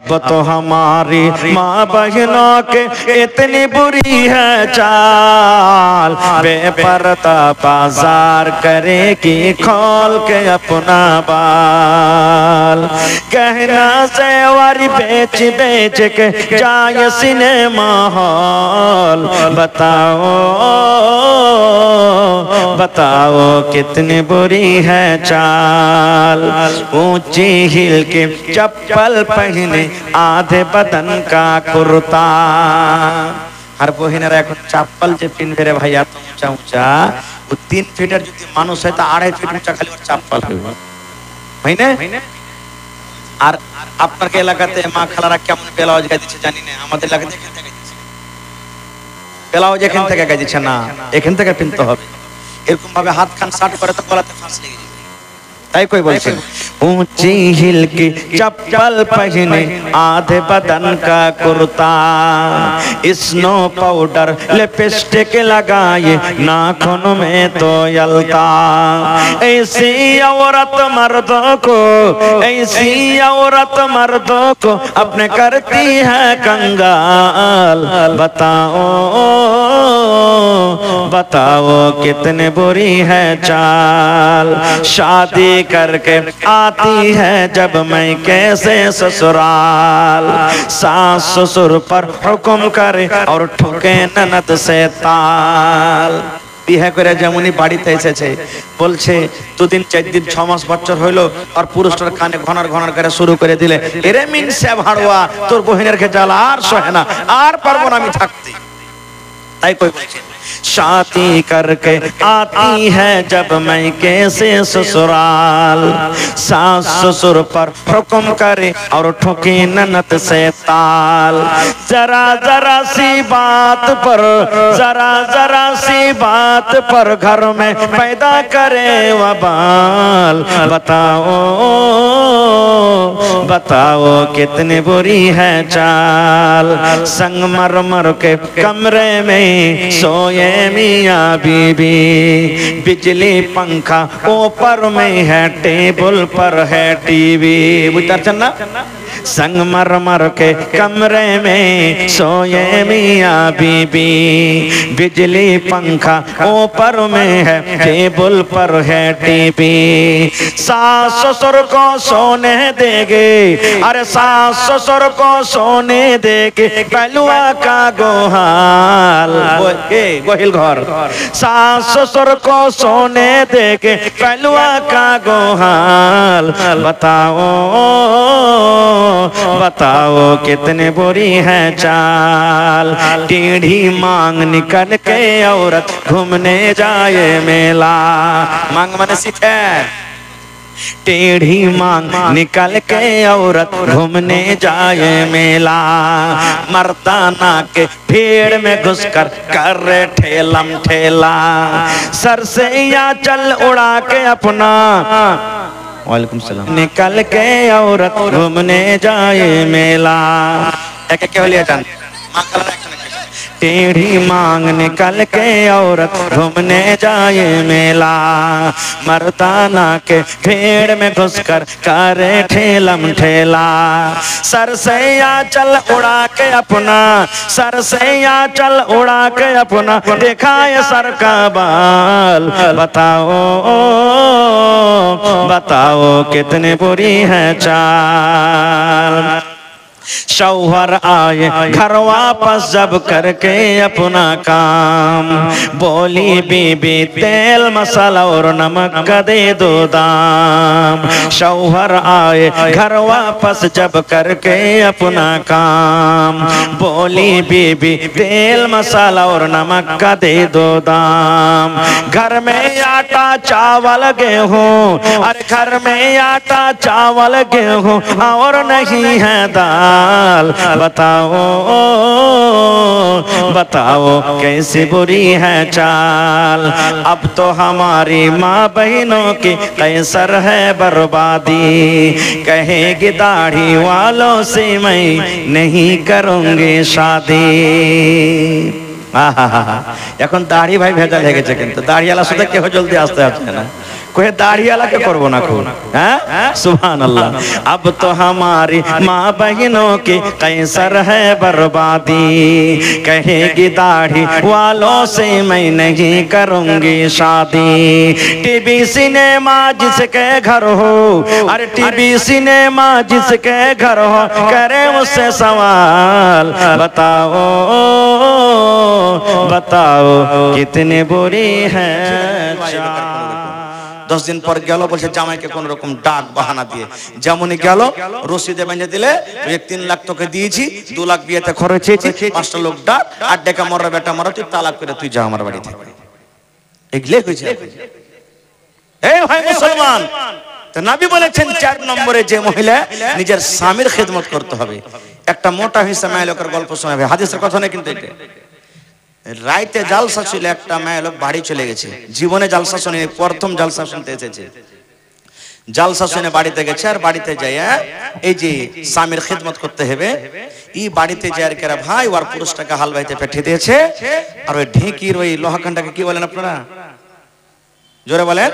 अब तो हमारी माँ बहनों के इतनी बुरी है चाल, बेपर्दा बाजार करेगी खोल के अपना बाल। गहना सेवारी बेच बेच के जाए सिनेमा हॉल। बताओ बताओ कितनी बुरी है चाल। ऊंची हिल के चप्पल पहने आधे बदन का कुर्ता। हर बहिनेरा এখন चप्पल যে পিনবে রে ভাই এত উঁচা উঁচা, ও 3 ফিটের যদি মানুষ হয় তা 2.5 ফিট উঁচা খালি ওর চপ্পল হবে, হয় না? আর আপনার এলাকাতে মা খালারা কেমন ব্লাউজ গায়ে দিচ্ছে জানি না, আমাদের এলাকাতে এখান থেকে দিচ্ছে ব্লাউজ, এখান থেকে গায়ে দিচ্ছে না, এখান থেকে পিনতে হবে। এরকম ভাবে হাত খান শার্ট করে তো গলাতে ফাঁস লেগে যাবে। তাই কই বলছেন ऊंची हिल की चप्पल पहने आधे बदन का कुर्ता। स्नो पाउडर लिपस्टिक लगाए नाखून में तो यलता। ऐसी औरत मर्दों को, ऐसी औरत मर्दों को अपने करती है कंगाल। बताओ बताओ कितने बुरी है चाल। शादी करके आती है जब मैं कैसे ससुराल। सास ससुर पर हुक्म करे और ठोके ननद से ताल। বিয়ে করে যেমনই বাড়িতে এসেছে বলছে 2 দিন 4 দিন 6 মাস বছর হইলো আর পুরুষটার কানে ঘনার ঘনার করে শুরু করে দিলে, এরে মিনসে ভাড়ুয়া তোর বহিনের কে জ্বালা আর সহে না, আর পারবো না আমি থাকতে। তাই কই বলছে शादी करके आती है जब मैं कैसे ससुराल। सास ससुर पर हुक्म करे और ठोके ननद से ताल। जरा जरा सी बात पर, जरा जरा सी बात पर घर में पैदा करे वबाल। बताओ बताओ कितनी बुरी है चाल। संगमरमर के कमरे में सोए मियाँ बीबी, बिजली पंखा ऊपर में है, टेबल पर है टीवी। बुझते ना? संगमरमर के कमरे में सोए मियाँ बीबी, बिजली पंखा ऊपर में है, टेबल पर है टीवी। सास ससुर को सोने देंगे, अरे सास ससुर को सोने देंगे पहलुआ का गोहाल। गोहिल घर सास ससुर को सोने देंगे पहलुआ का गोहाल। बताओ बताओ कितने बुरी है चाल। टेढ़ी मांग निकल के औरत घूमने जाए मेला। मांग माने सीखे, टेढ़ी मांग निकल के औरत घूमने जाए मेला। मर्दाना के भीड़ में घुसकर कर ठेलम ठेला। सर से या चल उड़ा के अपना, वालेकुम सलाम, निकल के औरत घूमने जाए मेला। क्या बोलिए जान, टेढ़ी मांग निकल के औरत घूमने जाए मेला। मर्दाना के भीड़ में घुसकर करे ठेलम ठेला। सर से या चल उड़ा के अपना, सर से या चल उड़ा के अपना दिखाए सर का बाल। बताओ बताओ कितनी बुरी है चाल। शौहर आए घर वापस जब करके अपना काम, बोली बीबी तेल मसाला और नमक का दे दो दाम। शौहर आए घर वापस जब करके अपना काम, बोली बीबी तेल मसाला और नमक का दे दो दाम। घर में आटा चावल गेहूं, अरे घर में आटा चावल गेहूं और नहीं है दाल। बताओ बताओ कैसी बुरी है चाल। अब तो हमारी माँ बहनों की कैसर है बर्बादी। कहेगी दाढ़ी वालों से मैं नहीं करूंगी शादी। এখন দাড়ি ভাই ভেজাল হয়ে গেছে, কিন্তু দাড়িওয়ালা সাথে কেউ জলদি আসতে আসছে না। कोई दाढ़ी वाला के करबो ना खूब, हैं? सुभान अल्लाह। अब तो हमारी माँ बहनों की कैसर है बर्बादी, कहेगी दाढ़ी वालों से मैं नहीं करूंगी शादी। टीवी सिनेमा जिसके घर हो, अरे टीवी सिनेमा जिसके घर हो, करे उससे सवाल, बताओ बताओ कितने बुरी है चाल। 10 दिन पर গেল বলছে জামাইকে কোন রকম ডাক বাহানা দিয়ে, যেমনই গেল রসিদে বেঁধে দিলে 3 লাখ তোকে দিয়েছি, 2 লাখ বিয়েতে খরচ হয়েছে, 5টা লোক ডাক আর ডেকা মরা বেটা মরা, তুই তালাক করে তুই যা আমার বাড়ি থেকে। এগুলো হয়েছে। এই ভাই মুসলমান, তো নবী বলেছেন 4 নম্বরে যে মহিলা নিজের স্বামীর খিদমত করতে হবে। একটা মোটা হিসা মেয়ে লোকের গল্প শোনাবে, হাদিসের কথা নয় কিন্তু এটা। রাইতে জালসা ছিল, একটা মেয়ে লোক বাড়ি চলে গেছে, জীবনে জালসা শুনে প্রথম জালসা শুনতে এসেছে। জালসা শুনে বাড়িতে গেছে, আর বাড়িতে যাই এই যে স্বামীর খিদমত করতে হবে, এই বাড়িতে যাই আর কেরা ভাই ওর পুরুষটাকে হাল বাইতে পাঠিয়ে দিয়েছে। আর ওই ঢেঁকির ওই লোহাখানটাকে কি বলেন আপনারা, জোরে বলেন,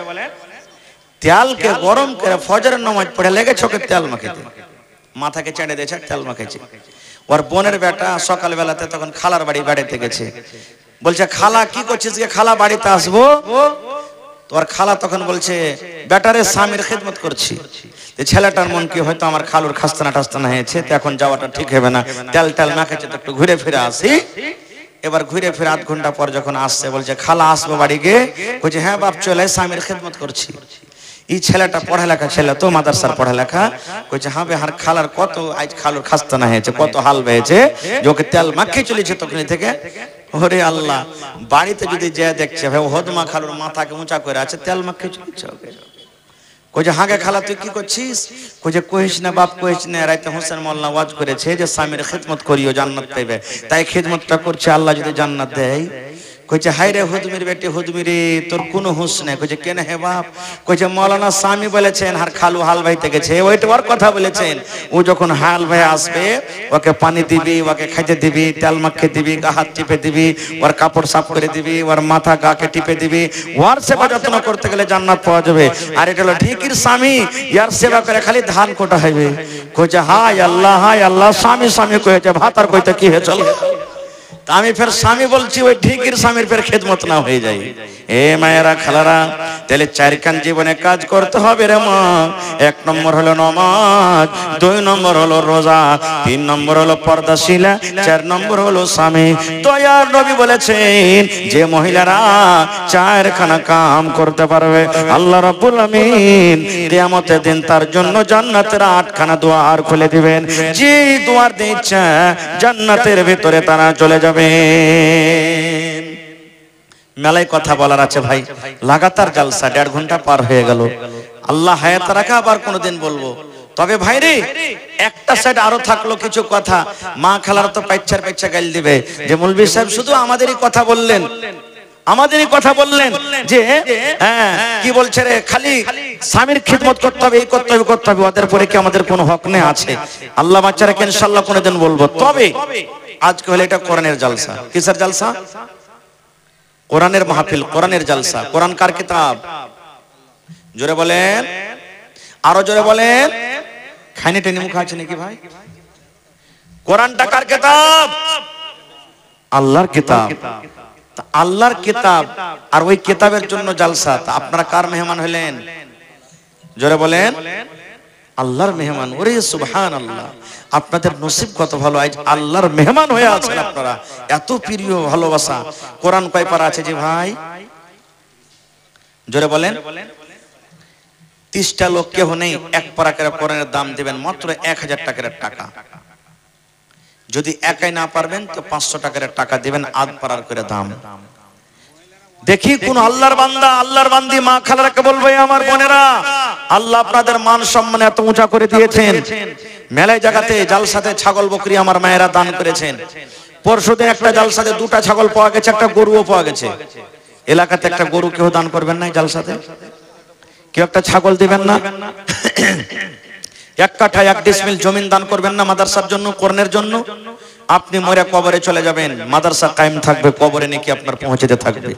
তেলকে গরম করে ফজরের নামাজ পড়ে লেগেছে ওকে তেল মাখাতে, মাথাকে চেড়ে দিয়েছে তেল মাখাইছে। ওর বোনের বেটা সকাল বেলাতে তখন খালার বাড়ি বেড়াতে গেছে, বলছে খালা কি করছিস, খালা বাড়িতে আসবো। তোর খালা তখন বলছে বেটারে স্বামীর খিদমত করছি। ছেলেটার মন কি হয়তো আমার খালুর খাস্তানা টাস্তানা হয়েছে, তো এখন যাওয়াটা ঠিক হবে না, তেল তেল মাখাচ্ছে, তো একটু ঘুরে ফিরে আসি। এবার ঘুরে ফিরে 8 ঘন্টা পর যখন আসছে, বলছে খালা আসবো বাড়ি গিয়ে, বলছে হ্যাঁ বাপ চলে, স্বামীর খিদমত করছি। এই ছেলেটা পড়ালেখা ছেলে তো, মাদ্রাসার পড়ালেখা, কইছে হ্যাঁ বে হার খালার কত আজ খালুর খাস্তানা হয়েছে, কত হাল বেয়েছে, যোকে তেল মাখিয়ে চলেছে তখন থেকে। ওরে আল্লাহ, বাড়িতে যদি যে দেখছে ভাই হদমা খালুর মাথাকে উঁচা করে আছে, তেল মাখিয়ে চলেছে। কইছে হাগে খালা তুই কি করছিস, কইছে কইস না বাপ কইস না, রাইতে হোসেন মোল্লা ওয়াজ করেছে যে স্বামীর খিদমত করিও জান্নাত পাইবে, তাই খিদমতটা করছে, আল্লাহ যদি জান্নাত দেয়। কইছে হাই রে হুদমির বেটি হুদমি রে, তোর কোনো হুঁশ নেই। কইছে কেন হে বাপ, কইছে মৌলানা স্বামী বলেছেন আর খালু হাল বাইতে গেছে, ওইটা ওর কথা বলেছেন। ও যখন হাল ভাই আসবে ওকে পানি দিবি, ওকে খাইতে দিবি, তেল মাখিয়ে দিবি, গা হাত টিপে দিবি, ওর কাপড় সাফ করে দিবি, ওর মাথা গাকে টিপে দিবি, ওর সেবা যত্ন করতে গেলে জান্নাত পাওয়া যাবে। আর এটা হলো ঢিকির স্বামী, ইয়ার সেবা করে খালি ধান কোটা হইবে। কইছে হাই আল্লাহ, স্বামী স্বামী কইছে, ভাত আর কইতে কি হয়ে চলে। আমি ফের স্বামী বলছি, ওই ঢিকির স্বামীর ফের খেদমত না হয়ে যায়। এ মায়েরা খালারা, তাহলে 4 কান জীবনে কাজ করতে হবে রে মা। 1 নম্বর হলো নামাজ, 2 নম্বর হলো রোজা, 3 নম্বর হলো পর্দাশীলা, 4 নম্বর হলো স্বামী। দয়ার নবী বলেছেন যে মহিলারা 4 খানা কাম করতে পারবে, আল্লাহ রাব্বুল আমিন কিয়ামতের দিন তার জন্য জান্নাতের 8 খানা দুয়ার খুলে দিবেন। যে দুয়ার দিয়ে ইচ্ছা জান্নাতের ভিতরে তারা চলে যাবে। মেলায় কথা বলার আছে ভাই, লাগাতার জালসা 1.5 ঘন্টা পার হয়ে গেল, আল্লাহ হায়াত রাখা আবার কোনদিন বলবো। তবে ভাই রে, একটা সাইড আরো থাকলো কিছু কথা, মা খালার তো পাইচ্ছা গাল দিবে যে মৌলভী সাহেব শুধু আমাদেরই কথা বললেন, আমাদেরই কথা বললেন যে হ্যাঁ কি বলছে রে, খালি স্বামীর খিদমত করতে হবে, এই করতে হবে, ওদের পরে কি আমাদের কোনো হক নেই আছে? আল্লাহ বাচ্চারাকে ইনশাআল্লাহ কোনদিন বলবো। তবে আজকে হলো এটা কোরআনের জালসা। কিসের জালসা? কোরআনের মাহফিল, কোরআনের জালসা। কোরআন কার কিতাব? জোরে বলেন, আরো জোরে বলেন। খাইনি টেনে মুখ আছে নাকি ভাই? কোরআনটা কার কিতাব? আল্লাহর কিতাব। আল্লাহর কিতাব, আর ওই কিতাবের জন্য জালসা। আপনারা কার মেহমান হলেন? জোরে বলেন, আল্লাহর মেহমান। ওরে সুবহানাল্লাহ, আপনাদের নসিব কত ভালো, আজ আল্লাহর মেহমান হয়ে আছেন আপনারা। এত প্রিয় ভালোবাসা। কোরআন কয় পারা আছে যে ভাই? জোরে বলেন। 30টা লোক কেউ নেই 1 পারা করে কোরআনের দাম দিবেন মাত্র 1000 টাকার টাকা। যদি একাই না পারবেন তো 500 টাকার টাকা দিবেন, আধ পারার করে দাম। দেখি কোন আল্লাহর বান্দা, আল্লাহর বান্দি মা খালারাকে বলবে আমার বোনেরা, আল্লাহ আপনাদের মান সম্মান এত উঁচা করে দিয়েছেন। মেলায় জায়গাতে জালসাতে ছাগল বকরি আমার মায়েরা দান করেছেন। পরশুদিন একটা জালসাতে 2টা ছাগল পাওয়া গেছে, একটা গরুও পাওয়া গেছে। এলাকাতে একটা গরু কেউ দান করবেন না জালসাতে? কেউ একটা ছাগল দিবেন না? 1 কাঠা 1 ডিসমিল জমিন দান করবেন না মাদ্রাসার জন্য, কোরআনের জন্য? আপনি মরে কবরে চলে যাবেন, মাদ্রাসা কায়েম থাকবে, কবরে নাকি আপনার পৌঁছতে থাকবে।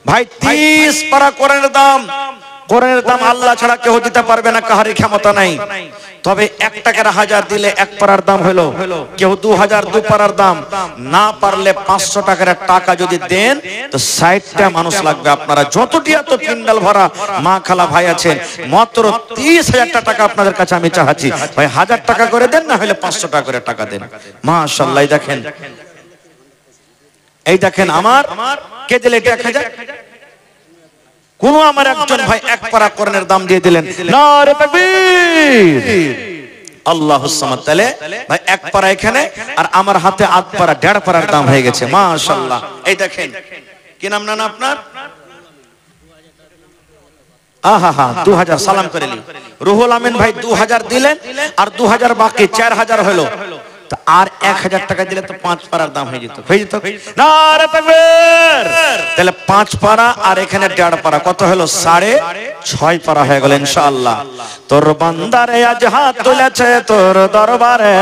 ভাই 30 পারা কোরআনের দাম কোরআনের দাম আল্লাহ ছাড়া কেউ দিতে পারবে না, কাহারই ক্ষমতা নাই। তবে 1 টাকার 1000 দিলে 1 পারার দাম হলো, কেউ 2000 2 পারার দাম, না পারলে 500 টাকার টাকা যদি দেন তো 60টা মানুষ লাগবে। আপনারা যতটি এত পিন্ডাল ভরা মা খালা ভাই আছেন, মাত্র 30,000 টাকা আপনাদের কাছে আমি চাচ্ছি ভাই, 1000 টাকা করে দেন, না হলে 500 টাকা করে টাকা দেন। মাশাআল্লাহ, দেখেন এই দেখেন আমার কে দিলে 1000, কোন আমার একজন ভাই 1 পারা কোরআনের দাম দিয়ে দিলেন, নারে তাকবীর, আল্লাহুস সামাদ। তাহলে ভাই 1 পারা এখানে, আর আমার হাতে 8 পারা 1.5 পারার দাম হয়ে গেছে। মাশাআল্লাহ, এই দেখেন কি নাম না আপনার? আহা 2000 সালাম করে নি রুহুল আমিন ভাই 2000 দিলেন, আর 2000 বাকি 4000 হলো। তো আর 1000 টাকা দিলে তো 5 পারার দাম হয়ে যেত, নারে তাকবীর। তাহলে 5 পারা আর এখানে 1.5 পারা, কত হলো? 6.5 পারা হয়ে গেল ইনশাআল্লাহ। তোর বান্দারে আজ হাত তুলেছে তোর দরবারে,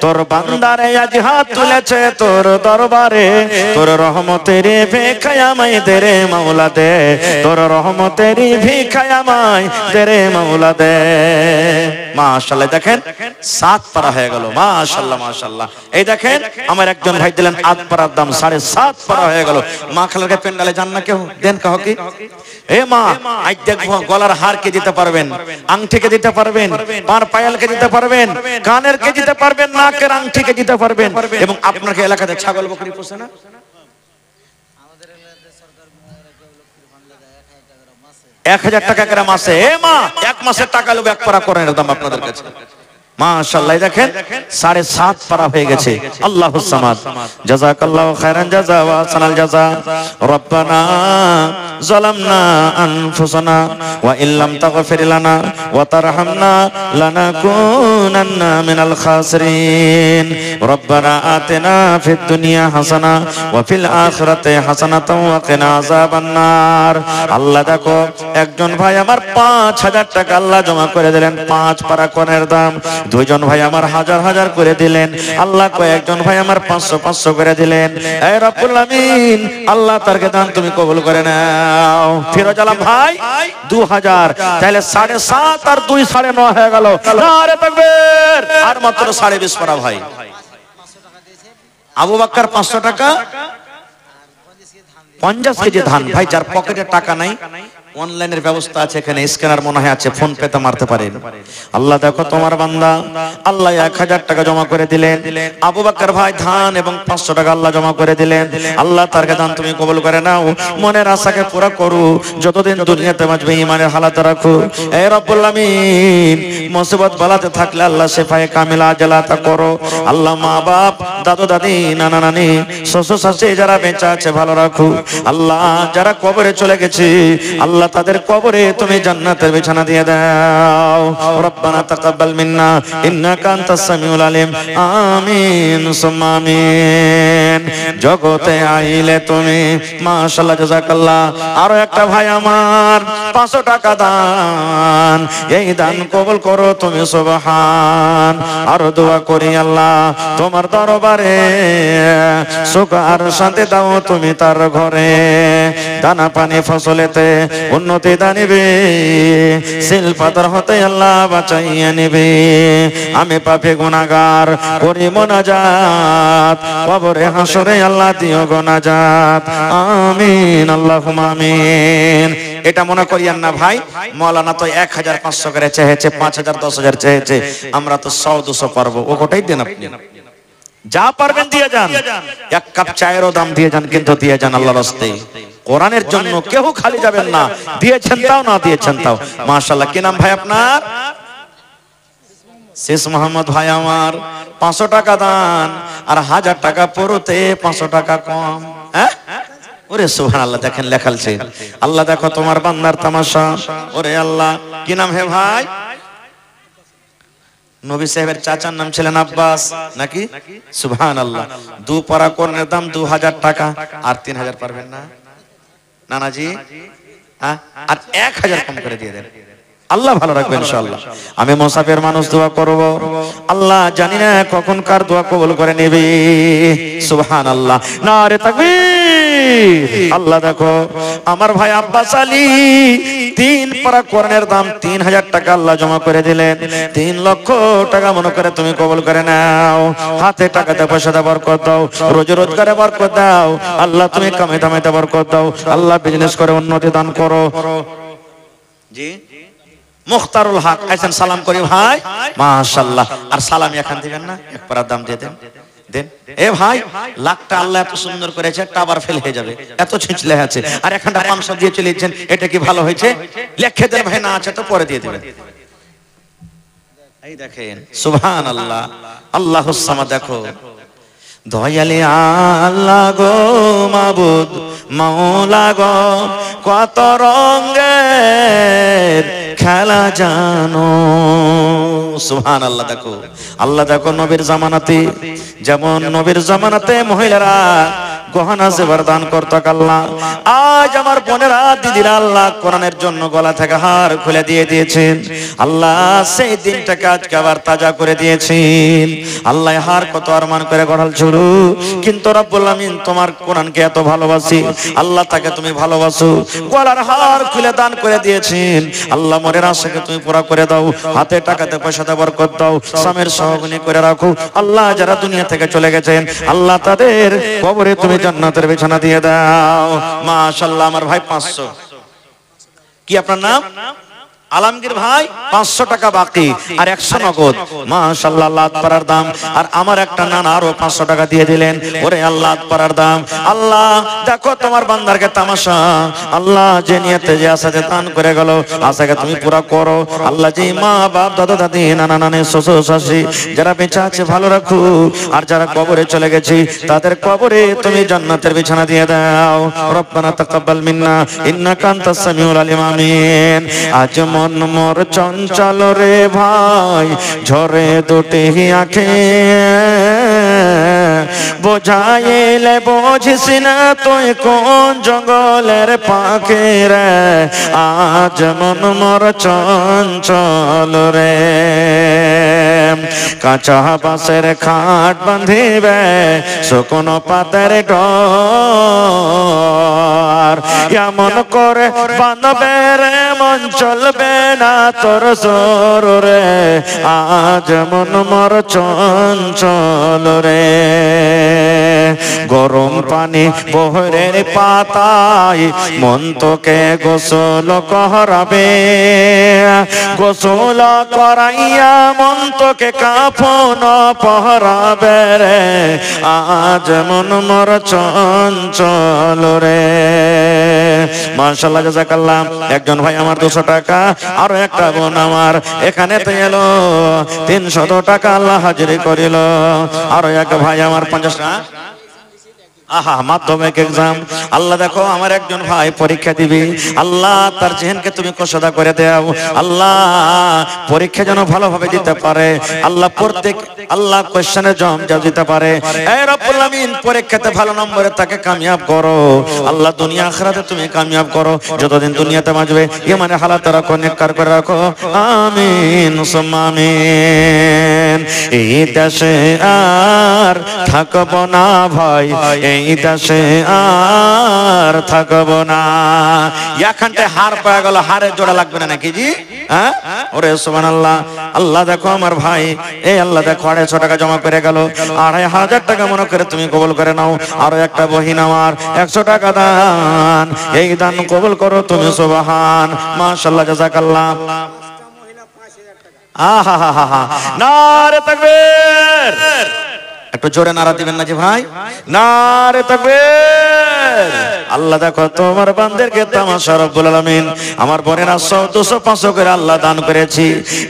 তোর বান্দারে আজ হাত তুলেছে তোর দরবারে, তোর রহমতের ভিখায় আমায় দে রে মাওলা দে, তোর রহমতের ভিখায় আমায় দে রে মাওলা দে। মাশাআল্লাহ, দেখেন 7 পারা হয়ে গেল। মাশাআল্লাহ মাশাআল্লাহ, এই দেখেন আমার একজন ভাই দিলেন 8 পারার দাম, 7.5 পারা হয়ে গেল। মা খালাকে পেন্ডালে যান না কেউ, দেন কাহ কি? এ মা, আজ দেখবো গলার হার কে দিতে পারবেন, আংটি কে দিতে পারবেন, পার পায়াল কে দিতে পারবেন, কানের কে দিতে পারবেন, নাকের আংটি কে দিতে পারবেন। এবং আপনাকে এলাকাতে ছাগল বকরি পোষে না? 1000 টাকা করে মাসে। এ মা, 1 মাসের টাকা লোক 1 পারা কোরআনের দাম আপনাদের কাছে। মাশাআল্লাহ, দেখেন 7.5 পারা হয়ে গেছে। আল্লাহুস সামাদ, জাযাকাল্লাহু খাইরান জাযা ওয়া সানাল জাযা। রব্বানা যালামনা আনফুসানা ওয়া ইল্লাম তাগফির লানা ওয়া তারহামনা লানাকুনান্না মিনাল খাসিরিন। রব্বানা আতিনা ফিদ দুনিয়া হাসানা ওয়া ফিল আখিরাতি হাসানাতাও ওয়া কিনা আযাবান নার। আল্লাহ দেখো, একজন ভাই আমার 5000 টাকা আল্লাহ জমা করে দিলেন 5 পারা কোরআনের দাম। 2 জন ভাই আমার 1000 করে দিলেন। আল্লাহ কয়েকজন ভাই আমার 500 করে দিলেন। এ রব্বুল আমিন, আল্লাহ তারকে দান তুমি কবুল করে নাও। ফিরোজ আলম ভাই 2000, তাহলে 7.5 আর 2 9.5 হয়ে গেল। নারে তাকবীর। আর মাত্র 20.5 পারা ভাই। আবু বকর 500 টাকা, 50 কেজি ধান। ভাই যার পকেটে টাকা নাই, অনলাইনের ব্যবস্থা আছে, এখানে স্ক্যানার মনে হয় আছে, ফোন পেতে মারতে পারেন। আল্লাহ দেখো তোমার বান্দা, আল্লাহ 1000 টাকা জমা করে দিলেন। আবু বকর ভাই ধান এবং 500 টাকা আল্লাহ জমা করে দিলেন। আল্লাহ তার দান তুমি কবুল করে নাও, মনের আশাকে পুরো করো, যতদিন দুনিয়াতে বাঁচবে ঈমানের হালাতে রাখো। এ রব্বুল আমিন, মুসিবত বালাতে থাকলে আল্লাহ শিফায়ে কামিলা আজলাতা করো। আল্লাহ মা বাপ, দাদু দাদি, নানা নানি, শ্বশুর শাশুড়ি যারা বেঁচে আছে ভালো রাখো। আল্লাহ যারা কবরে চলে গেছে, আল্লাহ তাদের কবরে তুমি জান্নাতের বিছানা দিয়ে দাও। রব্বানা তাকাব্বাল মিন্না ইন্নাকা আনতাস সামিউল আলিম। আমিন সুম্মা আমিন। জগতে আইলে তুমি, মাশাআল্লাহ জাযাকাল্লাহ। আরো একটা ভাই আমার 500 টাকা দান, এই দান কবুল করো তুমি সুবহান। আর দোয়া করি আল্লাহ তোমার দরবারে সুখ আর শান্তি দাও তুমি তার ঘরে, দানা পানি ফসলেতে উন্নতি দানিবে, সিল পাথর হতে আল্লাহ বাঁচাইয়া নিবে। আমি পাপী গুনাহগার করি মুনাজাত, কবরে হাসরে আল্লাহ দিও গো নাজাত। আমিন আল্লাহুম্মা আমিন। এটা মনে করিয়েন না ভাই, মাওলানা তো 1500 করে চেয়েছে, 5000 10000 চেয়েছে, আমরা তো 100-200 পারবো, ও কোটাই দেন আপনি। যা পারবেন দিয়ে যান, 1 কাপ চায়েরও দাম দিয়ে যান, কিন্তু দিয়ে যান আল্লাহর রাস্তায়। কোরআনের জন্য কেউ খালি যাবেন না, দিয়েছেন তাও, না দিয়েছেন তাও। মাশাআল্লাহ, কি নাম ভাই আপনার? শেষ মোহাম্মদ ভাই আমার 500 টাকা দান, আর 1000 টাকা পড়তে 500 টাকা কম। হ্যাঁ, ওরে সুবহানাল্লাহ, দেখেন লেখালছে। আল্লাহ দেখো তোমার বান্দার তামাশা। ওরে আল্লাহ, কি নাম হে ভাই? নবী সাহেবের চাচার নাম ছিলেন আব্বাস নাকি? সুবহানাল্লাহ। 2 পারা কোরআনের দাম 2000 টাকা, আর 3000 পারবেন না নানাজি? আর 1000 কম করে দিয়ে দেন। আল্লাহ ভালো রাখবে ইনশাআল্লাহ। আমি মুসাফির মানুষ, দোয়া করব, আল্লাহ জানি না কখন কার দোয়া কবুল করে নেবে। সুবহানাল্লাহ, নারে তাকবীর। আল্লাহ দেখো আমার ভাই আব্বাস আলী 3 পারা কোরআনের দাম 3000 টাকা আল্লাহ জমা করে দিলেন। 3 লক্ষ টাকা মনে করে তুমি কবুল করে নাও। হাতে টাকাতে পয়সাতে বরকত দাও, রোজি রোজগারে বরকত দাও আল্লাহ, তুমি কামাইতে কামাইতে বরকত দাও আল্লাহ, বিজনেস করে উন্নতি দান করো। জি মুখতারুল হক আইছেন, সালাম করি ভাই, মাশাআল্লাহ। আর সালামি এখন দিবেন না, এক পারার দাম দিয়ে দেন, দেন। এ ভাই লাখটা আল্লাহ এত সুন্দর করেছে, একটা আবার ফেল হয়ে যাবে, এত ছিঁচলে আছে। আর এখানটা 500 দিয়ে চলে যাচ্ছেন, এটা কি ভালো হয়েছে? লিখে দেন ভাই, না আছে তো পরে দিয়ে দিবেন। এই দেখেন সুবহানাল্লাহ, আল্লাহুস সামাদ। দেখো দয়ালে আল্লাহ গো মাবুদ মাওলা গো, কত রঙের খেলা জানো। সুবহানাল্লাহ। দেখো আল্লাহ দেখো নবীর জামানাতে, যেমন নবীর জামানাতে মহিলারা গহনা জেবার দান করত আল্লাহ, আজ আমার বোনেরা দিদিরা আল্লাহ কোরআনের জন্য গলা থেকে হার খুলে দিয়ে দিয়েছেন আল্লাহ, সেই দিনটাকে আজকে আবার তাজা করে দিয়েছেন আল্লাহ। হার কত আরমান করে গড়াল ছুড়ু, কিন্তু রব্বুল আমিন তোমার কোরআনকে এত ভালোবাসি আল্লাহ, তাকে তুমি ভালোবাসো, গলার হার খুলে দান করে দিয়েছেন আল্লাহ। মনের আশাকে তুমি পুরা করে দাও, হাতে টাকাতে পয়সাতে বরকত দাও, স্বামীর সহগুণী করে রাখো আল্লাহ। যারা দুনিয়া থেকে চলে গেছেন আল্লাহ, তাদের কবরে তুমি জান্নাতের বিছানা দিয়ে দাও। মাশাআল্লাহ। আমার ভাই 500, কি আপনার নাম? আলমগীর ভাই, 500 টাকা বাকি আর 100 নগদ। মাশাআল্লাহ, আল্লাহ পারার দাম। আর আমার একটা নানা আরো 500 টাকা দিয়ে দিলেন, ওরে আল্লাহ পারার দাম। আল্লাহ দেখো তোমার বান্দারকে তামাশা আল্লাহ, যে নিয়তে যে আশাতে দান করে গেল আশাকে তুমি পুরা করো আল্লাহ। যে মা বাপ দাদা দাদি নানা নানি শ্বশুর শাশুড়ি যারা বেঁচে আছে ভালো রাখো, আর যারা কবরে চলে গেছে তাদের কবরে তুমি জান্নাতের বিছানা দিয়ে দাও। রব্বানা তাকাব্বাল মিন্না ইন্নাকা আনতাস সামিউল আলিম। আমিন। আজ মন মোর চঞ্চল রে ভাই, ঝরে দুটি আঁখে, বোঝাইলে বোঝিস না তুই কোন জঙ্গলের পাখি রে। আজ মন মোর চঞ্চল রে, কাঁচা বাঁশের খাট বাঁধিবে শুকনো পাতের ডর, এমন করে বাঁধবে রে মন চলবে না তোর জোর রে। আজ মন মোর চঞ্চল রে, গরম পানি বহরের পাতায় মন তোকে গোসল করাবে, গোসল করাইয়া মন তোকে কাফন পহরাবে রে। আজ মন মোর চঞ্চল রে। মাশাআল্লাহ, জাযাকাল্লাহ। একজন ভাই আমার 200 টাকা, আরো একটা বোন আমার এখানে তো এলো 300 টাকা আল্লাহ হাজিরি করিল। আরো এক ভাই আমার 50 টাকা। আহা, মাধ্যমিক এক্সাম আল্লাহ দেখো আমার একজন ভাই পরীক্ষা দিবি আল্লাহ, তার জেহেনকে তুমি কসদা করে দাও আল্লাহ, পরীক্ষা যেন ভালোভাবে দিতে পারে আল্লাহ, প্রত্যেক আল্লাহ কোশ্চেনের জবাব দিতে পারে। এই রব্বুল আমিন পরীক্ষাতে ভালো নম্বরে তাকে কামিয়াব করো আল্লাহ, দুনিয়া আখিরাতে তুমি কামিয়াব করো, যতদিন দুনিয়াতে বাঁচবে ইমানে হালাত রাখো, নেককার করে রাখো। আমিন সুম্মা আমিন। এই দেশে আর থাকবো না ভাই, এই দেশে আর থাকবো না। এখানটা হার পাওয়া গেল, হারের জোড়া লাগবে না নাকি জি? হ্যাঁ, ওরে সুবহানাল্লাহ। আল্লাহ দেখো আমার ভাই, এই আল্লাহ দেখো 250 টাকা জমা করে গেল, 2500 টাকা মনে করে তুমি কবুল করে নাও। আরো একটা বহিন আমার 100 টাকা দান, এই দান কবুল করো তুমি সুবহান। মাশাআল্লাহ, জাযাকাল্লাহ। আহা হা হা হা, নারে তাকবীর। একটু জোরে নারা দিবেন না যে ভাই, নারে তাকবীর। আল্লাহ দেখো তোমার বান্দাদেরকে তামাশা রব্বুল আলামিন আমার বোনেরা 100 200 500 করে আল্লাহ দান করেছি।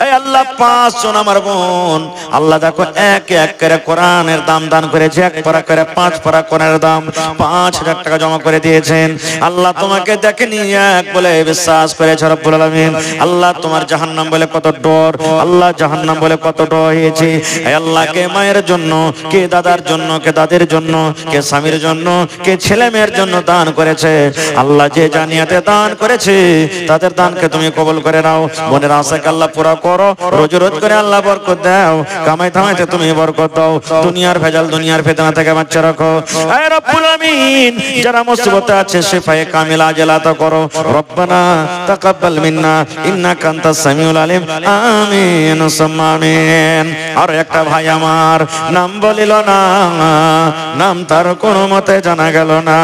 এই আল্লাহ 5 জন আমার বোন আল্লাহ দেখো এক এক করে কোরআনের দাম দান করেছে, এক পারা করে 5 পারা কোরআনের দাম 5000 টাকা জমা করে দিয়েছেন আল্লাহ। তোমাকে দেখে নিয়ে এক বলে বিশ্বাস করেছে রব্বুল আলামিন আল্লাহ, তোমার জাহান্নাম বলে কত ডর আল্লাহ, জাহান্নাম বলে কত ডর হয়েছে। এই আল্লাহ কে মায়ের জন্য, কে দাদার জন্য, কে দাদের জন্য, কে স্বামীর জন্য, কে ছেলে মেয়ের ছেলেমেয়ের জন্য দান করেছে, আল্লাহ যে জানিয়াতে দান করেছে তাদের দানকে তুমি কবুল করে নাও। মনের আশাকে আল্লাহ পুরা করো, রোজ রোজ করে আল্লাহ বরকত দাও, কামাই থামাইতে তুমি বরকত দাও, দুনিয়ার ভেজাল দুনিয়ার ফিতনা থেকে বাঁচিয়ে রাখো। হে রব্বুল আমিন, যারা মুসিবতে আছে শিফায়ে কামিলা আজেল আতা করো। রব্বানা তাকাব্বাল মিন্না ইন্নাকা আনতাস সামিউল আলিম। আমিন সুম্মা আমিন। আর একটা ভাই আমার নাম বলিল না, নাম তার কোনো মতে জানা গেল না,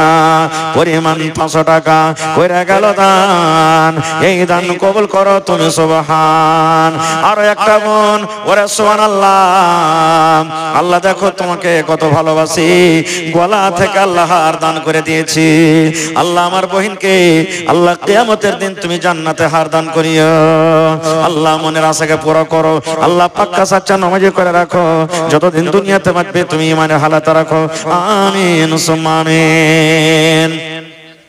পরিমাণ 500 টাকা কইরা গেল দান, এই দান কবুল করো তুমি সুবহান। আর একটা বোন, ওরে সুবহানাল্লাহ, আল্লাহ দেখো তোমাকে কত ভালোবাসি, গলা থেকে আল্লাহ হার দান করে দিয়েছি। আল্লাহ আমার বহিনকে আল্লাহ কিয়ামতের দিন তুমি জান্নাতে হার দান করিও। আল্লাহ মনের আশাকে পুরো করো, আল্লাহ পাক্কা সাচ্চা নামাজি করে রাখো, যতদিন দুনিয়াতে বাঁচবে তুমি ইমানের হালাতে রাখো। আমিন সুম্মা আমিন।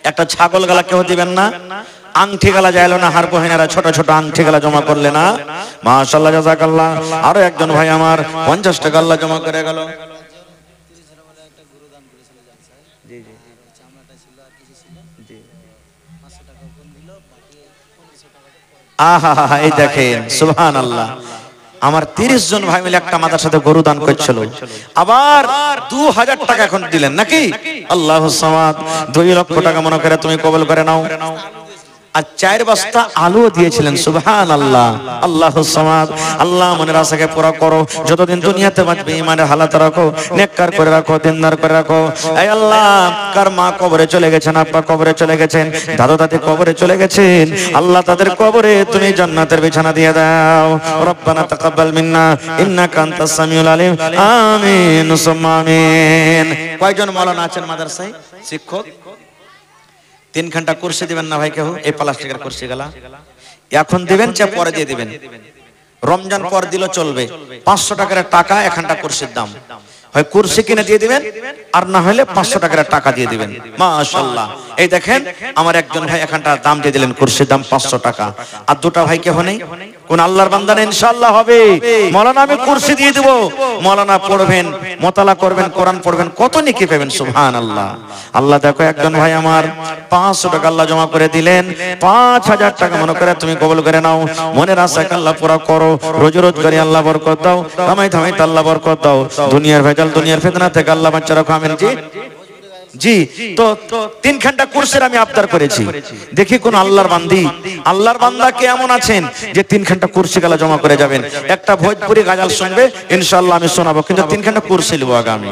একটা ছাগল গালা কেউ দিবেন না, আংটি গালা যাইলো না, হার বহিনেরা ছোট ছোট আংটি গালা জমা করলে না, মাশাআল্লাহ জাযাকাল্লাহ। আরো একজন ভাই আমার 50 টাকা আল্লাহ জমা করে গেল। আহা, এই দেখেন সুবহানাল্লাহ, আমার 30 জন ভাই মিলে একটা মাদ্রাসাতে গরু দান করছিল, আবার 2000 টাকা এখন দিলেন নাকি? আল্লাহুস সামাদ, 2 লক্ষ টাকা মনে করে তুমি কবুল করে নাও। আর 4 বস্তা আলু দিয়েছিলেন, সুবহানাল্লাহ। আল্লাহুস সামাদ, আল্লাহ মনের আশাকে পুরো করো, যতদিন দুনিয়াতে বাঁচবে ইমানের হালাতে রাখো, নেককার করে রাখো, দিনদার করে রাখো। এই আল্লাহ, কার মা কবরে চলে গেছেন, আব্বা কবরে চলে গেছেন, দাদু দাদি কবরে চলে গেছেন, আল্লাহ তাদের কবরে তুমি জান্নাতের বিছানা দিয়ে দাও। রব্বানা তাকাব্বাল মিন্না ইন্নাকা আনতাস সামিউল আলিম। আমিন সুম্মা আমিন। কয়জন মাওলানা আছেন মাদ্রাসায় শিক্ষক? 3 ঘন্টা কুরসি দিবেন না ভাই কেউ? এই প্লাস্টিকের কুরসি গেলা এখন দিবেন, চা পরে দিয়ে দিবেন, রমজান পর দিলে চলবে। 500 টাকার টাকা 1 ঘন্টা কুরসির দাম, হয় কুরসি কিনে দিয়ে দিবেন, আর না হলে 500 টাকার টাকা দিয়ে দিবেন। মাশাআল্লাহ, এই দেখেন আমার একজন ভাই 1 ঘন্টা দাম দিয়ে দিলেন, কুরসির দাম 500 টাকা। আর দুটা ভাই কেউ নেই, কোন আল্লাহর বান্দা না? ইনশাআল্লাহ হবে। মাওলানা আমি কুরসি দিয়ে দেব, মাওলানা পড়বেন, মোতালা করবেন, কোরআন পড়বেন, কত নেকি পাবেন। সুবহানাল্লাহ। আল্লাহ দেখো একজন ভাই আমার 500 টাকা আল্লাহ জমা করে দিলেন, 5000 টাকা মনে করে তুমি কবুল করে নাও। মনের আশাকে আল্লাহ পুরা করো, রোজ রোজ করে আল্লাহ বরকত দাও, কামাই থামাইতে আল্লাহ বরকত দাও, দুনিয়ার ভেজাল দুনিয়ার ফিতনা থেকে আল্লাহ বাঁচিয়ে রাখো। আমিন। জি তো 3 ঘন্টা কুরসির আমি আবদার করেছি, দেখি কোন আল্লাহর বান্দি, আল্লাহর বান্দা কে এমন আছেন যে 3 ঘন্টা কুরসি গালা জমা করে যাবেন। একটা ভোজপুরি গাজাল শুনবে ইনশাআল্লাহ আমি শোনাবো, কিন্তু 3 ঘন্টা কুরসি লিবো আগামী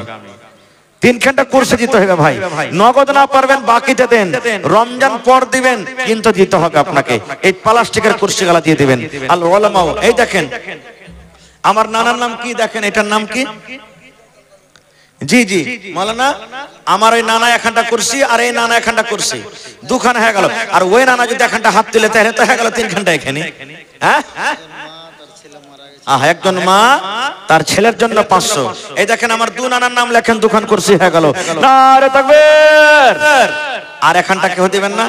3 ঘন্টা কুরসি দিতে হবে ভাই। নগদ না পারবেন বাকিতে দেন, রমজান পর দিবেন, কিন্তু দিতে হবে আপনাকে। এই প্লাস্টিকের কুরসি গালা দিয়ে দিবেন। আল উলামা, এই দেখেন আমার নানার নাম কি, দেখেন এটার নাম কি? জি জি মাওলানা, আমার ওই নানা 1 ঘন্টা কুরসি, আর এই নানা 1 ঘন্টা কুরসি, 2 খান হয়ে গেল। আর ওই নানা যদি 1 ঘন্টা হাত তুলে তাহলে তো হয়ে গেল 3 ঘন্টা এখানে। হ্যাঁ, একজন মা তার ছেলের জন্য 500। এই দেখেন আমার 2 নানার নাম লেখেন, 2 খান কুরসি হয়ে গেল। নারে তাকবীর। আর 1 ঘন্টা কেউ দিবেন না?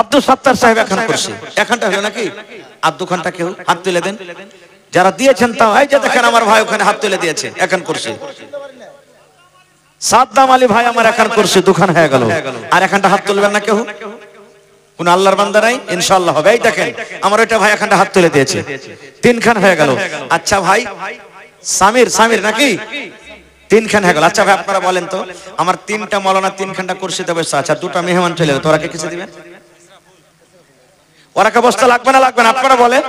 আব্দুল সাত্তার সাহেব 1 ঘন্টা কুরসি, 1 ঘন্টা হলো নাকি? আর 2 ঘন্টা কেউ হাত তুলে দেন, যারা দিয়েছেন তাও। এই যে দেখেন আমার ভাই ওখানে হাত তুলে দিয়েছে, 1 ঘন্টা কুরসি। সাদ্দাম আলী ভাই আমার 1 ঘন্টা কুরসি, 2 ঘন্টা হয়ে গেল। আর 1 ঘন্টা হাত তুলবেন না কেউ? কোন আল্লাহর বান্দা নাই? ইনশাআল্লাহ হবে। এই দেখেন আমার ওইটা ভাই 1 ঘন্টা হাত তুলে দিয়েছে, 3 ঘন্টা হয়ে গেল। আচ্ছা ভাই সামির নাকি? 3 ঘন্টা হয়ে গেল। আচ্ছা ভাই আপনারা বলেন তো, আমার 3টা মাওলানা 3 ঘন্টা কুরসিতে বসে আছে, আর 2টা মেহমান চলে গেল, তোরা কে কিছু দিবেন? ওরা কে বসতে লাগবে না? লাগবে না? আপনারা বলেন।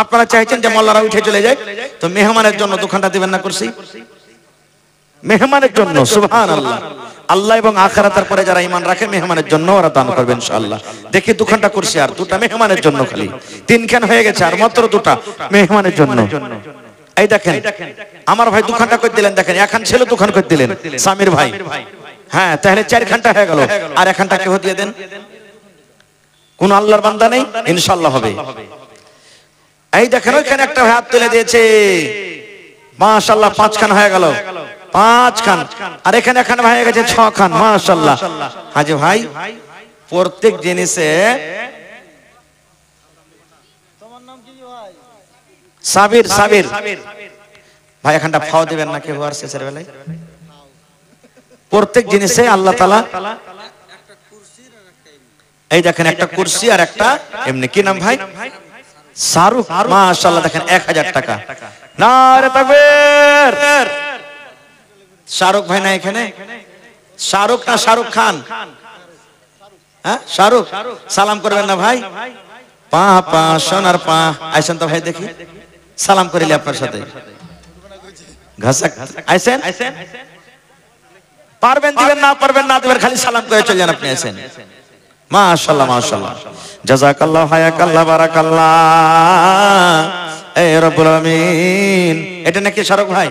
আপনারা চাইছেন যে মোল্লারা উঠে চলে যায়, তো মেহমানের জন্য 2 ঘন্টা দিবেন না কুরসি? মেহমানের জন্য। সুবহানাল্লাহ। আল্লাহ এবং আখিরাতের পরে যারা ঈমান রাখে মেহমানের জন্য ওরা দান করবে ইনশাআল্লাহ। দেখি 2 ঘন্টা কুরসি আর 2টা মেহমানের জন্য, খালি 3 খান হয়ে গেছে, আর মাত্র 2টা মেহমানের জন্য। এই দেখেন আমার ভাই 2 ঘন্টা করে দিলেন, দেখেন 1 খান ছিল 2 খান করে দিলেন সামির ভাই। হ্যাঁ, তাহলে 4 ঘন্টা হয়ে গেল। আর 1 ঘন্টা কেউ দিয়ে দেন? কোন আল্লাহর বান্দা নেই? ইনশাআল্লাহ হবে। এই দেখেন ওইখানে একটা হাত তুলে দিয়েছে, মাশাআল্লাহ 5 খান হয়ে গেল, 5 খান। আর এখানে এখানে হয়ে গেছে 6 খান, মাশাআল্লাহ। হাজি ভাই প্রত্যেক জিনিসে তোমার নাম কি ভাই? সাবির। ভাই এখানটা ফাও দিবেন না কেউ আর শেষের বেলায়। প্রত্যেক জিনিসে আল্লাহ তাআলা এই দেখেন একটা কুরসি আর একটা এমনি, কি নাম ভাই? শাহরুখ। মাশাআল্লাহ, দেখেন 1000 টাকা। নারে তাকবীর। শাহরুখ ভাই না এখানে? শাহরুখ না শাহরুখ খান? হ্যাঁ শাহরুখ। সালাম করবেন না ভাই? পা পা সোনার পা আইসেন তো ভাই, দেখি সালাম করিলে আপনার সাথে ঘাসা আইসেন। পারবেন দিবেন, না পারবেন না দিবেন, খালি সালাম করে চলে যান আপনি। আইসেন। মাশাআল্লাহ মাশাআল্লাহ, জাযাকাল্লাহ হায়াকাল্লাহ বারাকাল্লাহ। এ রব্বুল আলামিন। এটা নাকি শাহরুখ ভাই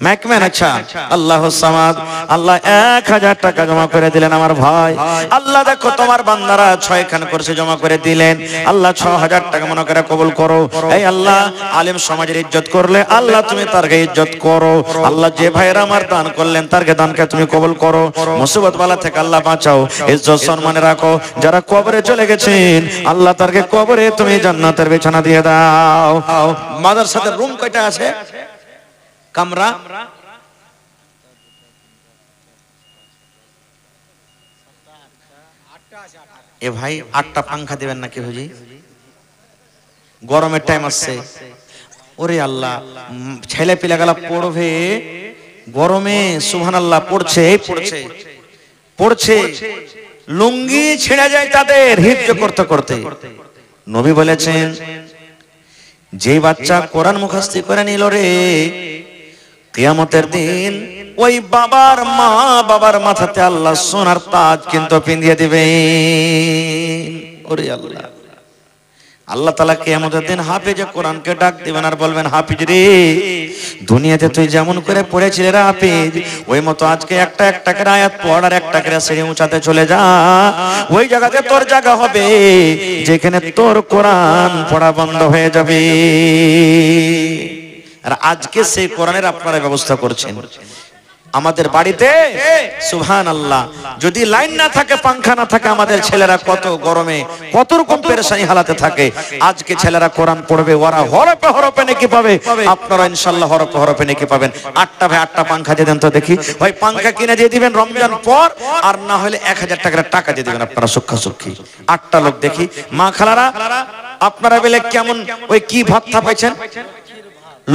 ম্যাকম্যান? আচ্ছা, আল্লাহুস সামাদ। আল্লাহ 1000 টাকা জমা করে দিলেন আমার ভাই। আল্লাহ দেখো তোমার বান্দারা 6 খান করছে জমা করে দিলেন। আল্লাহ 6000 টাকা মনে করে কবুল করো। এই আল্লাহ আলেম সমাজের ইজ্জত করলে আল্লাহ তুমি তারকে ইজ্জত করো। আল্লাহ যে ভাইরা আমার দান করলেন তারকে দানকে তুমি কবুল করো। মুসিবত বালা থেকে আল্লাহ বাঁচাও, ইজ্জত সম্মানে রাখো। যারা কবরে চলে গেছেন আল্লাহ তারকে কবরে তুমি জান্নাতের বিছানা দিয়ে দাও। মাদ্রাসাতে রুম কয়টা আছে? কামরা? এ ভাই 8টা পাঙ্খা দিবেন নাকি হুজি? গরমের টাইম আসছে। ওরে আল্লাহ, ছেলে পিলাগালা পড়বে গরমে, সুবহানাল্লাহ, পড়ছে পড়ছে পড়ছে, লুঙ্গি ছিঁড়ে যায় তাদের হিফজ করতে করতে। নবী বলেছেন যে বাচ্চা কোরআন মুখস্থ করে নিল রে, কিয়ামতের দিন ওই বাবার মা বাবার মাথাতে আল্লাহ সোনার তাজ কিন্তু পিঁধিয়ে দিবেন। ওরে আল্লাহ, আল্লাহ তাআলা কিয়ামতের দিন হাফেজে কোরআনকে ডাক দিবেন আর বলবেন, হাফিজ রে, দুনিয়াতে তুই যেমন করে পড়েছিলি রে হাফিজ, ওই মতো আজকে একটা করে আয়াত পড় আর একটা করে সিঁড়ি উঁচাতে চলে যা। ওই জায়গাতে তোর জায়গা হবে যেখানে তোর কোরআন পড়া বন্ধ হয়ে যাবে। আর আজকে সেই কোরআনের আপনারা ব্যবস্থা করছেন আমাদের বাড়িতে। সুবহানাল্লাহ, যদি লাইন না থাকে, পাঙ্খা না থাকে, আমাদের ছেলেরা কত গরমে কত রকম পেরেশানি হালাতে থাকে। আজকে ছেলেরা কোরআন পড়বে, ওরা হরফে হরফে নেকি পাবে, আপনারা ইনশাআল্লাহ হরফে হরফে নেকি পাবেন। 8টা ভাই 8টা পাঙ্খা দিয়ে দেন তো দেখি ভাই। পাঙ্খা কিনে দিয়ে দিবেন রমজান পর, আর না হলে 1000 টাকা দিয়ে দিবেন আপনারা সুক্ষা সুক্ষি। 8টা লোক দেখি। মা খালারা আপনারা বলে কেমন ওই কি ভাত পাইছেন?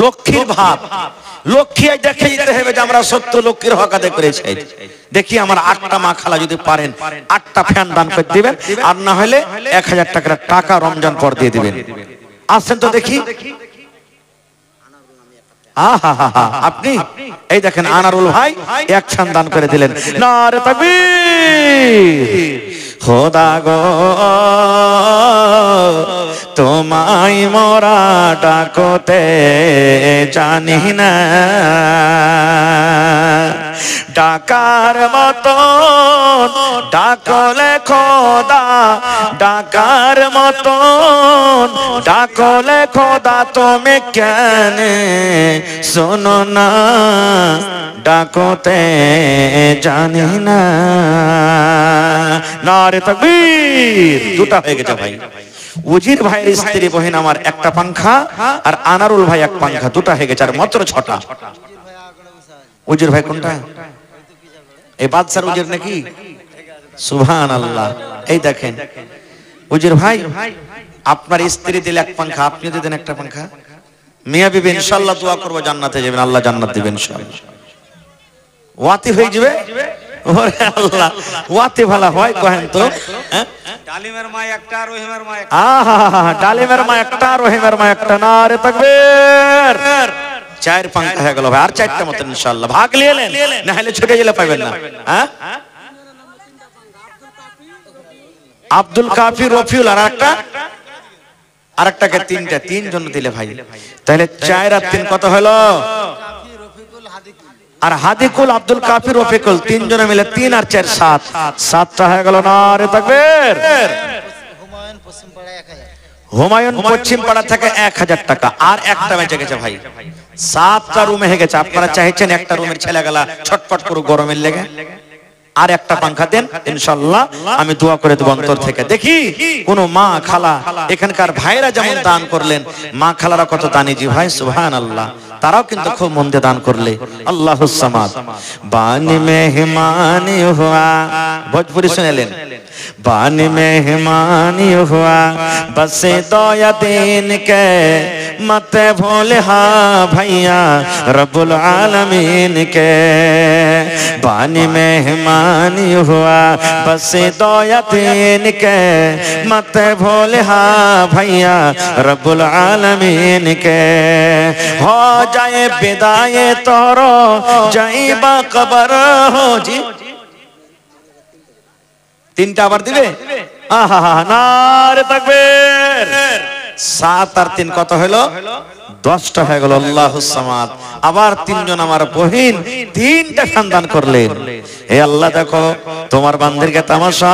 লক্ষ্মীর ভাত। লক্ষ্মী দেখে দিতে হবে যে আমরা সত্য লক্ষ্মীর হক আদায় করেছি। দেখি আমার 8টা মা খালা যদি পারেন 8টা ফ্যান দান করে দিবেন, আর না হলে 1000 টাকা রমজান পর দিয়ে দিবেন। আসেন তো দেখি। আপনি এই দেখেন আনারুল ভাই 1 ফ্যান দান করে দিলেন। নারে তাকবীর। খোদা গো তোমায় মোরা ডাকতে জানি না, ডাকার মতো ডাকলে খোদা, ডাকার মতো ডাকলে খোদা তুমি কেন শোনো না, ডাকতে জানি না। নারে তাকবীর। 2টা হয়ে গেছে ভাই। উজির ভাইয়ের স্ত্রী বহিন আমার 1টা পাঙ্খা, আর আনারুল ভাই 1 পাঙ্খা, 2টা হয়ে গেছে, আর মাত্র 6টা। উজির ভাই কোনটা? এই বাদশার উজির নাকি? সুবহানাল্লাহ। এই দেখেন উজির ভাই, আপনার স্ত্রী দিলে 1 পাঙ্খা, আপনি দিলেন 1টা পাঙ্খা। মিয়া বিবি ইনশাআল্লাহ দোয়া করব জান্নাতে যাবেন, আল্লাহ জান্নাত দিবেন ইনশাআল্লাহ। ওয়াতি হয়ে যাবে। ওরে আল্লাহ, ওয়াতি ভালো হয় কহেন তো। ডালিমের মা 1টা, রহিমের মা 1টা। আহা, ডালিমের মা 1টা, রহিমের মা 1টা। নারে তাকবীর। 4 পাঙ্খা হয়ে গেল ভাই, আর 4টা মত ইনশাআল্লাহ। ভাগ নিলেন না হলে ছুটে গেলে পাবেন না। হ্যাঁ, আব্দুল কাফি, রফিউল, আর একটাকে 3টা, 3 জন দিলে ভাই। তাহলে 4 আর 3 কত হলো? আর হাদিকুল, আব্দুল কাফি, রফিকুল 3 জনে মিলে 3 আর 4 7, 7টা হয়ে গেল। নারে তাকবীর। হুমায়ুন পশ্চিম পাড়া থেকে 1000 টাকা, আর 1টা বেঁচে গেছে ভাই। 7টা রুমে হয়ে গেছে। আপনারা চাইছেন একটা রুমের ছেলেগুলা ছটফট করে গরমের লেগে, আর 1টা পাঙ্খা দেন ইনশাআল্লাহ, আমি দোয়া করে দেব অন্তর থেকে। দেখি কোন মা খালা, এখানকার ভাইরা যেমন দান করলেন, মা খালারা কত দানি জি ভাই। সুবহানাল্লাহ। তারাও কিন্তু খুব মন দিয়ে দান করলে। আল্লাহুস সামাদ। বানি মেহমানি হুয়া, ভোজপুরি শুনেলেন। बानी मेहमानी हुआ बसे दोया दिन के मत भूले हाँ भैया रब्बुल आलमीन के। बानी मेहमानी हुआ बसे दोया दिन के मत भूले हाँ भैया रब्बुल आलमीन के। हो जाए विदाए तोरो जाई बा कबर हो जी। তিনটা আবার দিবে। আহা নারে তাকবীর। 7 আর 3 কত হলো? 10টা হয়ে গেল। আল্লাহুস সামাদ। আবার তিনজন আমার বহিন 3টা সন্তান করলেন। হে আল্লাহ দেখো তোমার বান্দিরকে তামাশা,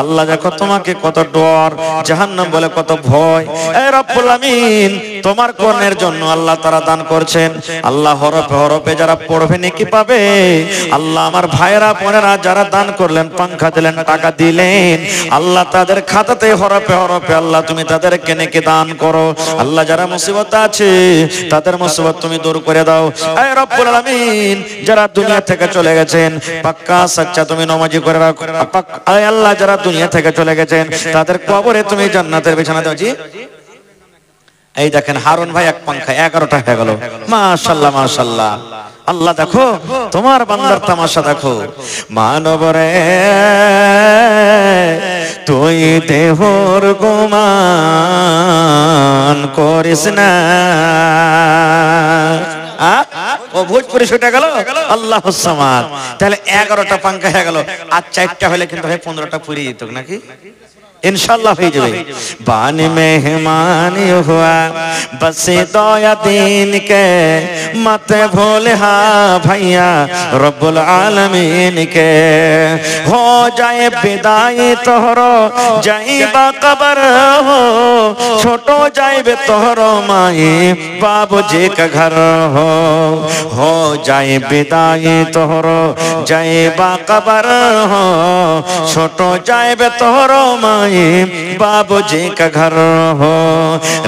আল্লাহ দেখো তোমাকে কত ডর, জাহান্নাম বলে কত ভয়। এ রব্বুল আমিন তোমার কোরআনের জন্য আল্লাহ তারা দান করছেন। আল্লাহ হরফে হরফে যারা পড়বে নেকি পাবে। আল্লাহ আমার ভাইরা বোনেরা যারা দান করলেন, পাংখা দিলেন, টাকা দিলেন, আল্লাহ তাদের খাতাতে হরফে হরফে আল্লাহ তুমি তাদেরকে নেকি দান করো। আল্লাহ যারা মুসিবত আছে তাদের মুসিবত তুমি দূর করে দাও। এ রব্বুল আলামিন যারা দুনিয়া থেকে চলে গেছেন পাক্কা সাচ্চা তুমি নামাজি করে রাখো। আয় আল্লাহ যারা দুনিয়া থেকে চলে গেছেন তাদের কবরে তুমি জান্নাতের বিছানা দাও জি। এই দেখেন হারুন ভাই এক পাংখা 11টা হয়ে গেল। মাশাআল্লাহ মাশাআল্লাহ। আল্লাহ দেখো তোমার বান্দার তামাশা দেখো। মানব রে তুই দেহর গুমান করিস না। ও ভোজপুরি ছুটে গেল। আল্লাহুস সামাদ। তাহলে 11টা পাংখা হয়ে গেল। আর 4টা হলে কিন্তু 15টা পুরি যেত নাকি? इंशाल्लाह हो जाए। बानी मेहमानी हुआ बसे दोया दिन के मत भूले हाँ भैया रब्बुल आलमीन के। हो जाए विदाई तोहरो जाइबा कबर हो, छोटो जाइबे तोहरो माई बाबूजी का घर हो जाए विदाई तोहरो जाइबा कबर हो, छोटो जाइबे तोहरो माई बाबूजी का घर हो।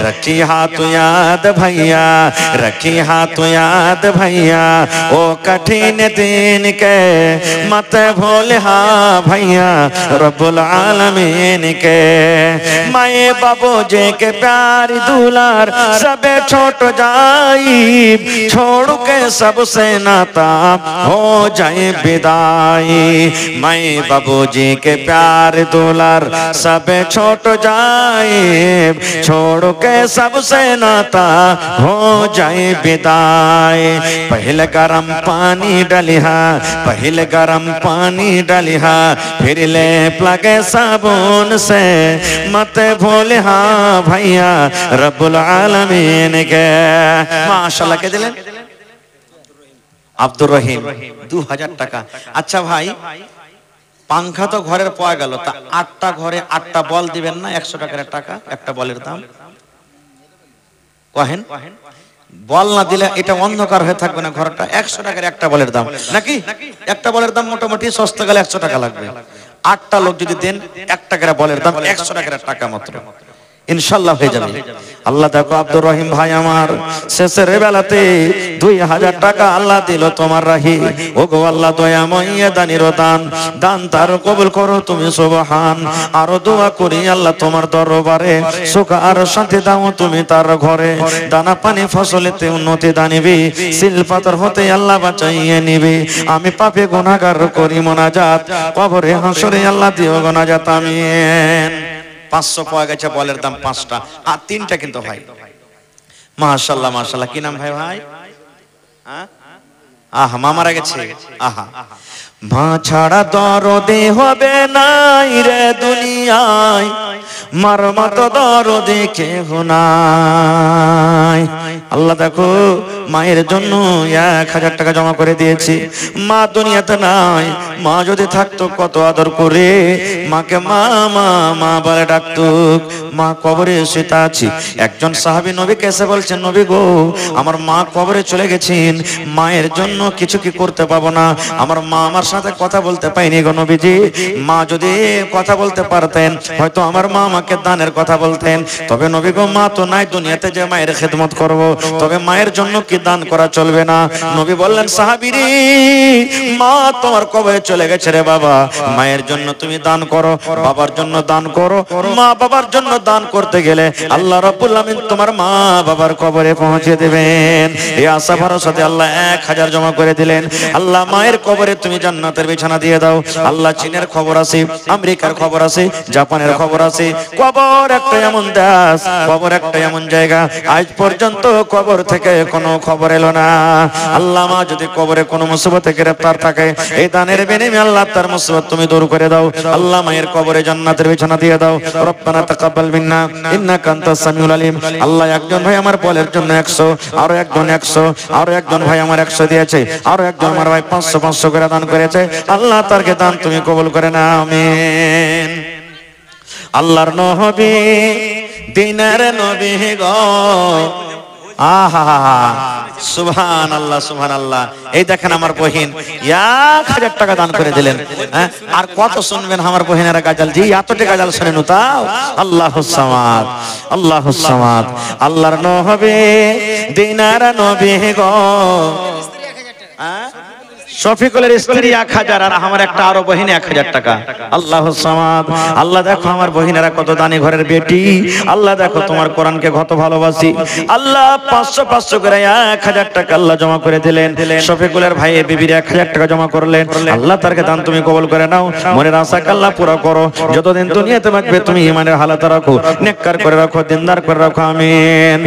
रखी हाथ याद भैया, रखी हाथ याद भैया ओ कठिन दिन के मत भूले हाँ भैया रब्बुल आलमीन के। माए बाबूजी के प्यारी दुलार सबे छोट जाई, छोड़ के सबसे नाता हो जाए विदाई। माए बाबूजी के प्यार दुलार सबे छोट जाए, छोड़ के सबसे नाता हो जाए विदाई। पहले गरम पानी डलिहा, पहले गरम पानी डलिहा, फिर ले लगे साबुन से मत भूले हाँ भैया रब्बुल आलमीन के। माशाल्लाह के दिलेन আব্দুর রহিম 2000 টাকা। আচ্ছা ভাই পাংখা তো ঘরের পাওয়া গেল, তা 8টা ঘরে 8টা বল দিবেন না? 100 টাকার টাকা একটা বলের দাম। কহেন বল না দিলে এটা অন্ধকার হয়ে থাকবে না ঘরটা? 100 টাকার একটা বলের দাম নাকি? একটা বলের দাম মোটামুটি সস্তা গেলে 100 টাকা লাগবে। 8টা লোক যদি দেন 1 টাকার বলের দাম 100 টাকার টাকা মাত্র। ইনশাআল্লাহ হয়ে যাবে। আল্লাহ দেখো আব্দুর রহিম ভাই আমার শেষের বেলাতে 2000 টাকা আল্লাহ দিল তোমার রাহি। ও গো আল্লাহ দয়াময় দানির দান, দান তার কবুল করো তুমি সুবহান। আরো দোয়া করি আল্লাহ তোমার দরবারে সুখ আর শান্তি দাও তুমি তার ঘরে। দানা পানি ফসলেতে উন্নতি দানিবি, সিল পাথর হতে আল্লাহ বাঁচাইয়ে নিবি। আমি পাপে গুনাহগার করি মোনাজাত, কবরে হাসরে আল্লাহ দিও গুনাহজাত আমিন। 500 পাওয়া গেছে বলের দাম 5টা আর 3টা কিন্তু ভাই। মাশাআল্লাহ মাশাআল্লাহ। কি নাম ভাই? ভাই আহা মা মারা গেছে। আহা মা ছাড়া দরদে হবে নাই রে দুনিয়ায়, মার মতো দরদে কেহ নাই। আল্লাহ দেখো মায়ের জন্য 1000 টাকা জমা করে দিয়েছি। মা দুনিয়াতে নাই, মা যদি থাকতো কত আদর করে মাকে মা মা মা বলে ডাকতো। মা কবরে শুয়ে আছি। একজন সাহাবী নবীকে এসে বলছেন, নবী গো আমার মা কবরে চলে গেছেন, মায়ের জন্য কিছু কি করতে পাবো না? আমার মা আমার সাথে কথা বলতে পাইনি গো নবীজি। মা যদি কথা বলতে পারতেন হয়তো আমার মা আমাকে দানের কথা বলতেন। তবে নবী গো মা তো নাই দুনিয়াতে যে মায়ের খেদমত করব। তবে মায়ের জন্য কি দান করা চলবে না? নবী বললেন, সাহাবীরে, মা তোমার কবরে চলে গেছে রে বাবা, মায়ের জন্য তুমি দান করো, বাবার জন্য দান করো। মা বাবার জন্য দান করতে গেলে আল্লাহ রাব্বুল আমিন তোমার মা বাবার কবরে পৌঁছে দেবেন। এই আশা ভরসাতে আল্লাহ 1000 জমা করে দিলেন। আল্লাহ মায়ের কবরে তুমি জান্নাতের বিছানা দিয়ে দাও। আল্লাহ চীনের খবর আছে, আমেরিকার খবর আছে, জাপানের খবর আছে। কবর একটা এমন দেশ, কবর একটা এমন জায়গা, আজ পর্যন্ত কবর থেকে কোনো খবর এলো না। আল্লাহ মা যদি কবরে কোনো মুসিবতে গ্রেফতার থাকে, এই দানের বিনিময়ে আল্লাহ তার মুসিবত তুমি দূর করে দাও। আল্লাহ মায়ের কবরে জান্নাতের বিছানা দিয়ে দাও। রব্বানা তাকাব্বাল মিন্না ইন্নাকা আনতাস সামিউল আলিম। আল্লাহ একজন ভাই আমার বলের জন্য 100, আরো একজন 100, আরো একজন ভাই আমার 100 দিয়েছে, আরো একজন আমার ভাই 500 করে দান করেছে। আল্লাহ তারকে দান তুমি কবুল করে নাও, আমিন। আল্লাহর নবী দিনের নবী গো, আহা সুবহানাল্লাহ সুবহানাল্লাহ। এই দেখেন আমার বহিন 1000 টাকা দান করে দিলেন। হ্যাঁ, আর কত শুনবেন আমার বহিনেরা গাজাল? জি, এতটা গাজাল শুনেন তাও। আল্লাহুস সামাদ, আল্লাহুস সামাদ। আল্লাহর নবী দিনের নবী গো, শফিকুলের স্ত্রী 1000, আর আমার একটা আরো বহিনী 1000 টাকা। আল্লাহুস সামাদ। আল্লাহ দেখো আমার বহিনেরা কত দানি ঘরের বেটি। আল্লাহ দেখো তোমার কোরআনকে কত ভালোবাসি। আল্লাহ 500 করে 1000 টাকা আল্লাহ জমা করে দিলেন। শফিকুলের ভাই বিবির 1000 টাকা জমা করলেন। আল্লাহ তারকে দান তুমি কবুল করে নাও। মনের আশা আল্লাহ পুরো করো। যতদিন দুনিয়াতে থাকবে তুমি ঈমানের হালাতে রাখো, নেককার করে রাখো, দিনদার করে রাখো, আমিন।